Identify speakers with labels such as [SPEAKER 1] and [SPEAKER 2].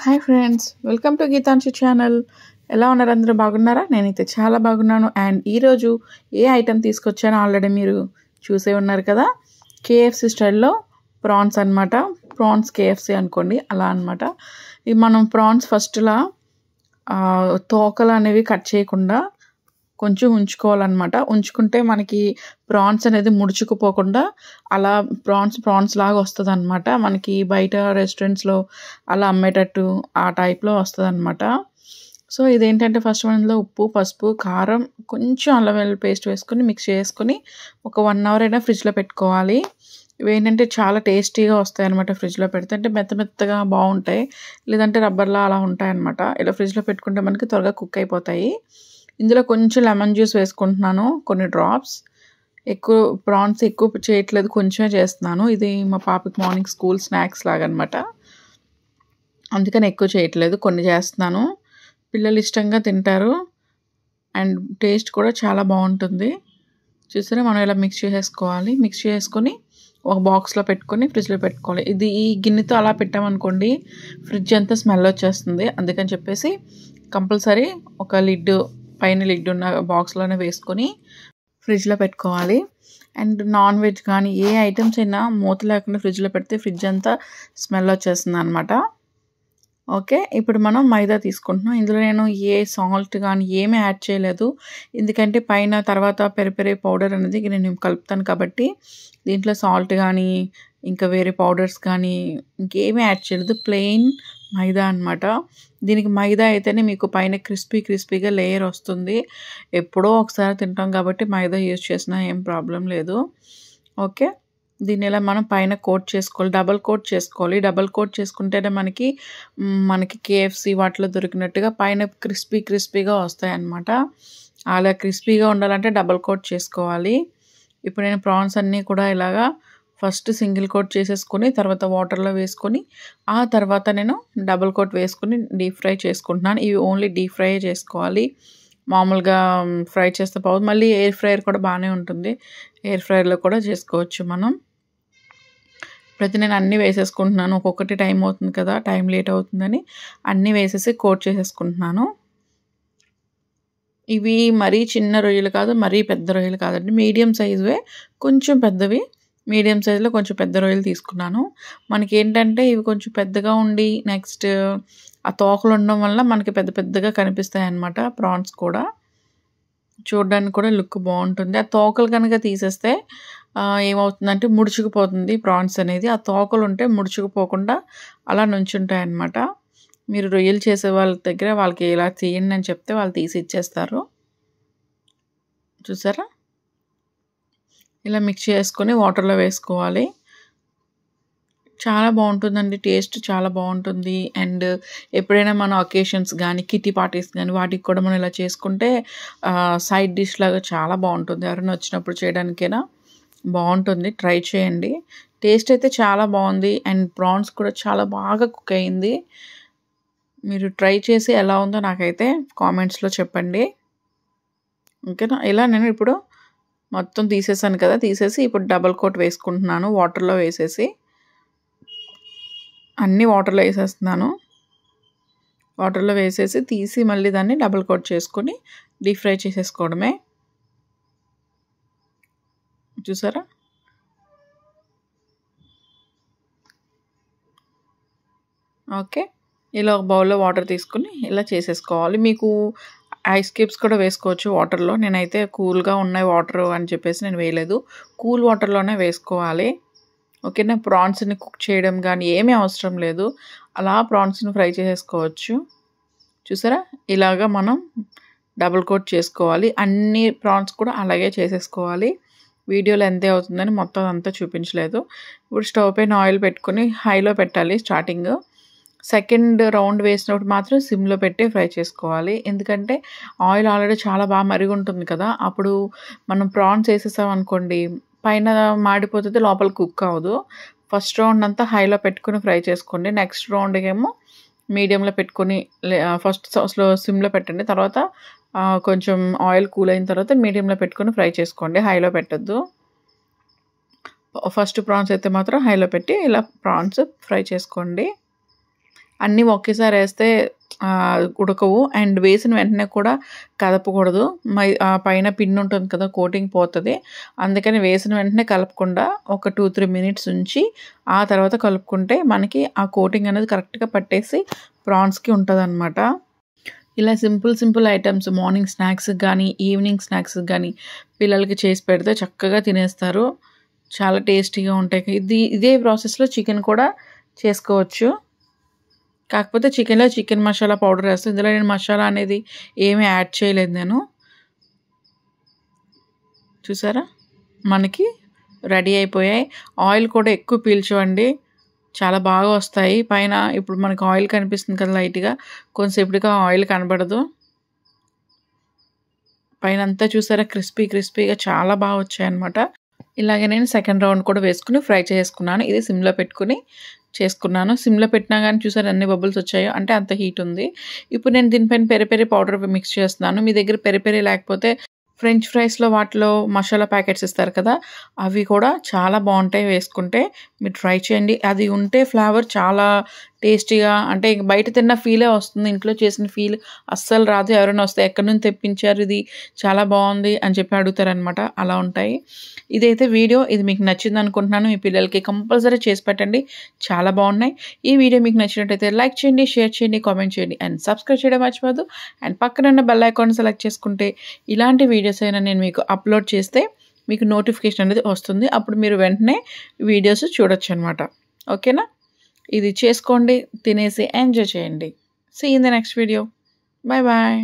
[SPEAKER 1] Hi friends, welcome to Geethanshu channel. ఎలా ఉన్నారు? అందరూ బాగున్నారా? నేనైతే చాలా బాగున్నాను. అండ్ ఈరోజు ఏ ఐటెం తీసుకొచ్చానో ఆల్రెడీ మీరు చూసే ఉన్నారు కదా. కేఎఫ్సి స్టైల్లో ప్రాన్స్ అనమాట. ప్రాన్స్ కేఎఫ్సి అనుకోండి, అలా అనమాట. ఇవి మనం ప్రాన్స్ ఫస్ట్లా తోకలు అనేవి కట్ చేయకుండా కొంచెం ఉంచుకోవాలన్నమాట. ఉంచుకుంటే మనకి ప్రాన్స్ అనేది ముడుచుకుపోకుండా అలా ప్రాన్స్ లాగా వస్తుంది అనమాట. మనకి బయట రెస్టారెంట్స్లో అలా అమ్మేటట్టు ఆ టైప్లో వస్తుంది అనమాట. సో ఇదేంటంటే ఫస్ట్ మనలో ఉప్పు, పసుపు, కారం, కొంచెం అల్లం వెల్లుల్లి పేస్ట్ వేసుకొని మిక్స్ చేసుకొని ఒక 1 అవర్ అయినా ఫ్రిడ్జ్లో పెట్టుకోవాలి. ఇవి ఏంటంటే చాలా టేస్టీగా వస్తాయి అనమాట. ఫ్రిడ్జ్లో పెడితే అంటే మెత్తగా బాగుంటాయి. లేదంటే రబ్బర్లా అలా ఉంటాయి అనమాట. ఇలా ఫ్రిడ్జ్లో పెట్టుకుంటే మనకి త్వరగా కుక్ అయిపోతాయి. ఇందులో కొంచెం లెమన్ జ్యూస్ వేసుకుంటున్నాను, కొన్ని డ్రాప్స్. ప్రాన్స్ ఎక్కువ చేయట్లేదు, కొంచెమే చేస్తున్నాను. ఇది మా పాపకి మార్నింగ్ స్కూల్ స్నాక్స్ లాగా అనమాట. అందుకని ఎక్కువ చేయట్లేదు, కొన్ని చేస్తున్నాను. పిల్లలు ఇష్టంగా తింటారు అండ్ టేస్ట్ కూడా చాలా బాగుంటుంది. చూసారా, మనం ఇలా మిక్స్ చేసేసుకోవాలి. మిక్స్ చేసుకొని ఒక బాక్స్లో పెట్టుకొని ఫ్రిడ్జ్లో పెట్టుకోవాలి. ఇది ఈ గిన్నెతో అలా పెట్టామనుకోండి ఫ్రిడ్జ్ అంతా స్మెల్ వచ్చేస్తుంది. అందుకని చెప్పేసి కంపల్సరీ ఒక పైన లిడ్ ఉన్న బాక్స్లోనే వేసుకొని ఫ్రిడ్జ్లో పెట్టుకోవాలి. అండ్ నాన్ వెజ్ కానీ ఏ ఐటమ్స్ అయినా మూత లేకుండా ఫ్రిడ్జ్లో పెడితే ఫ్రిడ్జ్ అంతా స్మెల్ వచ్చేస్తుంది అనమాట. ఓకే, ఇప్పుడు మనం మైదా తీసుకుంటున్నాం. ఇందులో నేను ఏ సాల్ట్ కానీ ఏమీ యాడ్ చేయలేదు. ఎందుకంటే పైన తర్వాత పెరి పౌడర్ అనేది నేను కలుపుతాను కాబట్టి దీంట్లో సాల్ట్ కానీ ఇంకా వేరే పౌడర్స్ కానీ ఇంకేమీ యాడ్ చేయలేదు. ప్లెయిన్ మైదా అనమాట. దీనికి మైదా అయితేనే మీకు పైన క్రిస్పీగా లేయర్ వస్తుంది. ఎప్పుడో ఒకసారి తింటాం కాబట్టి మైదా యూజ్ చేసినా ఏం ప్రాబ్లం లేదు. ఓకే, దీన్ని ఇలా మనం పైన కోట్ చేసుకోవాలి. డబల్ కోట్ చేసుకోవాలి. డబల్ కోట్ చేసుకుంటేనే మనకి కేఎఫ్సి వాటిలో దొరికినట్టుగా పైన క్రిస్పీగా వస్తాయి అన్నమాట. అలా క్రిస్పీగా ఉండాలంటే డబల్ కోట్ చేసుకోవాలి. ఇప్పుడు నేను ప్రాన్స్ అన్నీ కూడా ఇలాగా ఫస్ట్ సింగిల్ కోట్ చేసేసుకొని తర్వాత వాటర్లో వేసుకొని ఆ తర్వాత నేను డబల్ కోట్ వేసుకొని డీప్ ఫ్రై చేసుకుంటున్నాను. ఇవి ఓన్లీ డీప్ ఫ్రై చేసుకోవాలి. మామూలుగా ఫ్రై చేస్తే పోదు. మళ్ళీ ఎయిర్ ఫ్రైయర్ కూడా బాగానే ఉంటుంది. ఎయిర్ ఫ్రైయర్లో కూడా చేసుకోవచ్చు మనం. ప్రతి నేను అన్నీ వేసేసుకుంటున్నాను. ఒక్కొక్కటి టైం అవుతుంది కదా, టైం లేట్ అవుతుందని అన్నీ వేసేసి కోట్ చేసేసుకుంటున్నాను. ఇవి మరీ చిన్న రొయ్యలు కాదు, మరీ పెద్ద రొయ్యలు కాదండి. మీడియం సైజువే, కొంచెం పెద్దవి. మీడియం సైజులో కొంచెం పెద్ద రొయ్యలు తీసుకున్నాను. మనకి ఏంటంటే ఇవి కొంచెం పెద్దగా ఉండి నెక్స్ట్ ఆ తోకలు ఉండడం వల్ల మనకి పెద్దగా కనిపిస్తాయి అన్నమాట. ప్రాన్స్ కూడా చూడడానికి కూడా లుక్ బాగుంటుంది. ఆ తోకలు కనుక తీసేస్తే ఏమవుతుందంటే ముడుచుకుపోతుంది ప్రాన్స్ అనేది. ఆ తోకలు ఉంటే ముడుచుకుపోకుండా అలా నుంచుంటాయి అన్నమాట. మీరు రొయ్యలు చేసే వాళ్ళ దగ్గర వాళ్ళకి ఇలా తీయండి అని చెప్తే వాళ్ళు తీసి ఇచ్చేస్తారు. చూసారా, ఇలా మిక్స్ చేసుకొని వాటర్లో వేసుకోవాలి. చాలా బాగుంటుందండి, టేస్ట్ చాలా బాగుంటుంది. అండ్ ఎప్పుడైనా మన అకేషన్స్ కానీ కిట్టి పార్టీస్ కానీ వాటికి కూడా మనం ఇలా చేసుకుంటే సైడ్ డిష్ లాగా చాలా బాగుంటుంది. ఎవరైనా వచ్చినప్పుడు చేయడానికైనా బాగుంటుంది. ట్రై చేయండి. టేస్ట్ అయితే చాలా బాగుంది అండ్ ప్రాన్స్ కూడా చాలా బాగా కుక్ అయింది. మీరు ట్రై చేసి ఎలా ఉందో నాకైతే కామెంట్స్లో చెప్పండి. ఓకేనా. ఇలా నేను ఇప్పుడు మొత్తం తీసేసాను కదా, తీసేసి ఇప్పుడు డబల్ కోట్ వేసుకుంటున్నాను. వాటర్లో వేసేసి అన్నీ వాటర్లో వేసేస్తున్నాను. వాటర్లో వేసేసి తీసి మళ్ళీ దాన్ని డబల్ కోట్ చేసుకొని డీప్ ఫ్రై చేసేసుకోవడమే. చూసారా, ఓకే. ఇలా ఒక బౌల్లో వాటర్ తీసుకుని ఇలా చేసేసుకోవాలి. మీకు ఐస్ క్యూబ్స్ కూడా వేసుకోవచ్చు వాటర్లో. నేనైతే కూల్గా ఉన్నాయి వాటర్ అని చెప్పేసి నేను వేయలేదు. కూల్ వాటర్లోనే వేసుకోవాలి. ఓకేనా. ప్రాన్స్ని కుక్ చేయడం కానీ ఏమీ అవసరం లేదు. అలా ప్రాన్స్ని ఫ్రై చేసేసుకోవచ్చు. చూసారా, ఇలాగా మనం డబుల్ కోట్ చేసుకోవాలి. అన్ని ప్రాన్స్ కూడా అలాగే చేసేసుకోవాలి. వీడియోలో ఎంతే అవుతుందని మొత్తం అంతా చూపించలేదు. ఇప్పుడు స్టవ్ పైన ఆయిల్ పెట్టుకొని హైలో పెట్టాలి స్టార్టింగ్. సెకండ్ రౌండ్ వేసినప్పుడు మాత్రం సిమ్లో పెట్టి ఫ్రై చేసుకోవాలి. ఎందుకంటే ఆయిల్ ఆల్రెడీ చాలా బాగా మరిగి ఉంటుంది కదా. అప్పుడు మనం ప్రాన్స్ వేసేసామనుకోండి పైన మాడిపోతుంది, లోపల కుక్ అవ్వదు. ఫస్ట్ రౌండ్ అంతా హైలో పెట్టుకుని ఫ్రై చేసుకోండి. నెక్స్ట్ రౌండ్కి ఏమో మీడియంలో పెట్టుకొని ఫస్ట్ సిమ్లో పెట్టండి. తర్వాత కొంచెం ఆయిల్ కూల్ అయిన తర్వాత మీడియంలో పెట్టుకొని ఫ్రై చేసుకోండి. హైలో పెట్టద్దు. ఫస్ట్ ప్రాన్స్ అయితే మాత్రం హైలో పెట్టి ఇలా ప్రాన్స్ ఫ్రై చేసుకోండి. అన్నీ ఒకేసారి వేస్తే ఉడకవు. అండ్ వేసిన వెంటనే కూడా కదపకూడదు. పైన పిన్ ఉంటుంది కదా, కోటింగ్ పోతుంది. అందుకని వేసిన వెంటనే కలపకుండా ఒక 2-3 మినిట్స్ ఉంచి ఆ తర్వాత కలుపుకుంటే మనకి ఆ కోటింగ్ అనేది కరెక్ట్గా పట్టేసి ప్రాన్స్కి ఉంటుందన్నమాట. ఇలా సింపుల్ ఐటమ్స్ మార్నింగ్ స్నాక్స్కి కానీ ఈవినింగ్ స్నాక్స్కి కానీ పిల్లలకి చేసి పెడితే చక్కగా తినేస్తారు. చాలా టేస్టీగా ఉంటాయి. ఇదే ప్రాసెస్లో చికెన్ కూడా చేసుకోవచ్చు. కాకపోతే చికెన్లో చికెన్ మసాలా పౌడర్ వేస్తాను. ఇందులో నేను మసాలా అనేది ఏమీ యాడ్ చేయలేదు నేను. చూసారా, మనకి రెడీ అయిపోయాయి. ఆయిల్ కూడా ఎక్కువ పీల్చవండి, చాలా బాగా వస్తాయి. పైన ఇప్పుడు మనకు ఆయిల్ కనిపిస్తుంది కదా లైట్గా, కొంచెంసేపటిగా ఆయిల్ కనబడదు. పైన అంతా చూసారా క్రిస్పీగా చాలా బాగా వచ్చాయి అనమాట. ఇలాగే నేను సెకండ్ రౌండ్ కూడా వేసుకుని ఫ్రై చేసుకున్నాను. ఇది సిమ్లో పెట్టుకుని చేసుకున్నాను. సిమ్లో పెట్టినా కానీ చూసారు అన్ని బబుల్స్ వచ్చాయో, అంటే అంత హీట్ ఉంది. ఇప్పుడు నేను దీనిపైన పెరి పౌడర్ మిక్స్ చేస్తున్నాను. మీ దగ్గర పెరి లేకపోతే ఫ్రెంచ్ ఫ్రైస్లో వాటిలో మసాలా ప్యాకెట్స్ ఇస్తారు కదా, అవి కూడా చాలా బాగుంటాయి వేసుకుంటే. మీరు ట్రై చేయండి. అది ఉంటే ఫ్లేవర్ చాలా టేస్టీగా, అంటే బయట తిన్న ఫీలే వస్తుంది, ఇంట్లో చేసిన ఫీల్ అస్సలు రాదు. ఎవరైనా వస్తే ఎక్కడి నుంచి తెప్పించారు, ఇది చాలా బాగుంది అని చెప్పి అడుగుతారనమాట. అలా ఉంటాయి. ఇదైతే వీడియో ఇది మీకు నచ్చింది అనుకుంటున్నాను. మీ పిల్లలకి కంపల్సరీ చేసి పెట్టండి, చాలా బాగున్నాయి. ఈ వీడియో మీకు నచ్చినట్టయితే లైక్ చేయండి, షేర్ చేయండి, కామెంట్ చేయండి అండ్ సబ్స్క్రైబ్ చేయడం మర్చిపోవద్దు. అండ్ పక్కన ఉన్న బెల్ ఐకాన్ సెలెక్ట్ చేసుకుంటే ఇలాంటి వీడియోస్ అయినా నేను మీకు అప్లోడ్ చేస్తే మీకు నోటిఫికేషన్ అనేది వస్తుంది. అప్పుడు మీరు వెంటనే వీడియోస్ చూడొచ్చు అనమాట. ఓకేనా, ఇది చేసుకోండి, తినేసి ఎంజాయ్ చేయండి. See in the next video. Bye bye.